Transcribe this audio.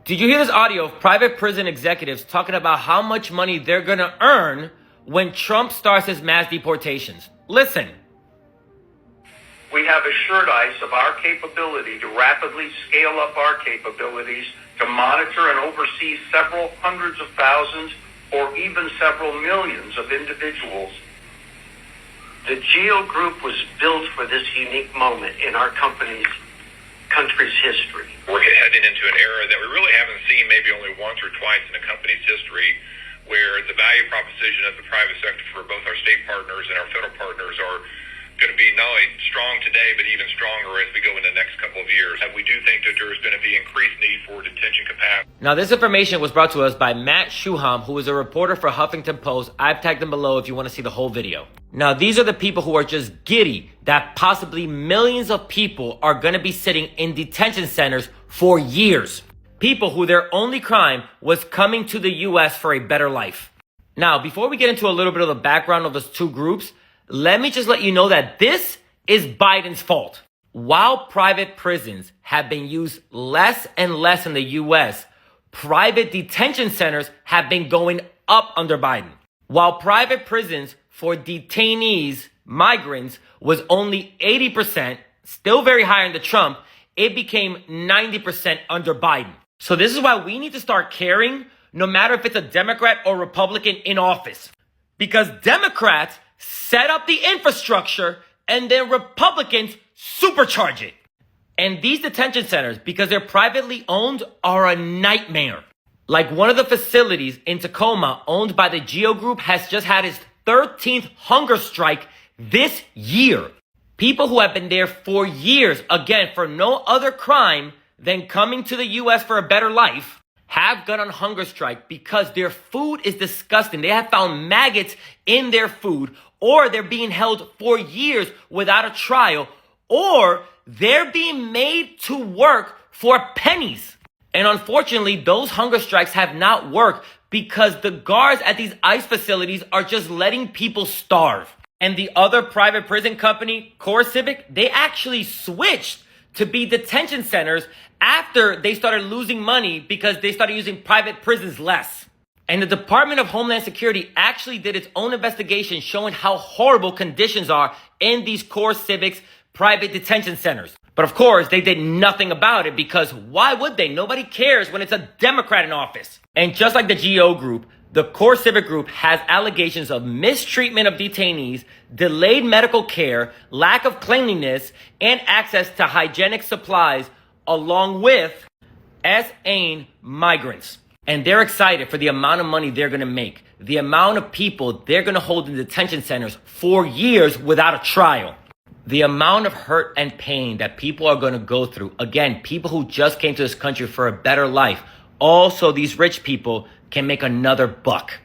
Did you hear this audio of private prison executives talking about how much money they're going to earn when Trump starts his mass deportations? Listen. We have assured ICE of our capability to rapidly scale up our capabilities to monitor and oversee several hundreds of thousands or even several millions of individuals. The GEO Group was built for this unique moment in our country's history. We're heading into an era that we really haven't seen maybe only once or twice in a company's history, where the value proposition of the private sector for both our state partners and our federal partners are going to be not only strong today, but even stronger as we go into the next couple of years. And we do think that there's going to be increased need for detention capacity. Now, this information was brought to us by Matt Schuham, who is a reporter for Huffington Post. I've tagged him below if you want to see the whole video. Now, these are the people who are just giddy that possibly millions of people are going to be sitting in detention centers for years. People who their only crime was coming to the U.S. for a better life. Now, before we get into a little bit of the background of those two groups, let me just let you know that this is Biden's fault. While private prisons have been used less and less in the U.S., private detention centers have been going up under Biden. While private prisons for detainees, migrants, was only 80%, still very high under Trump, it became 90% under Biden. So this is why we need to start caring, no matter if it's a Democrat or Republican in office. Because Democrats set up the infrastructure and then Republicans supercharge it. And these detention centers, because they're privately owned, are a nightmare. Like one of the facilities in Tacoma owned by the GEO Group has just had its 13th hunger strike this year. People who have been there for years, again, for no other crime than coming to the U.S. for a better life, have gone on hunger strike because their food is disgusting. They have found maggots in their food, or they're being held for years without a trial, or they're being made to work for pennies. And unfortunately, those hunger strikes have not worked because the guards at these ICE facilities are just letting people starve. And the other private prison company, CoreCivic, they actually switched to be detention centers after they started losing money because they started using private prisons less. And the Department of Homeland Security actually did its own investigation showing how horrible conditions are in these CoreCivic's private detention centers. But of course, they did nothing about it because why would they? Nobody cares when it's a Democrat in office. And just like the GEO Group, the CoreCivic Group has allegations of mistreatment of detainees, delayed medical care, lack of cleanliness, and access to hygienic supplies, along with inhumane migrants. And they're excited for the amount of money they're going to make, the amount of people they're going to hold in detention centers for years without a trial. The amount of hurt and pain that people are going to go through. Again, people who just came to this country for a better life. Also, these rich people can make another buck.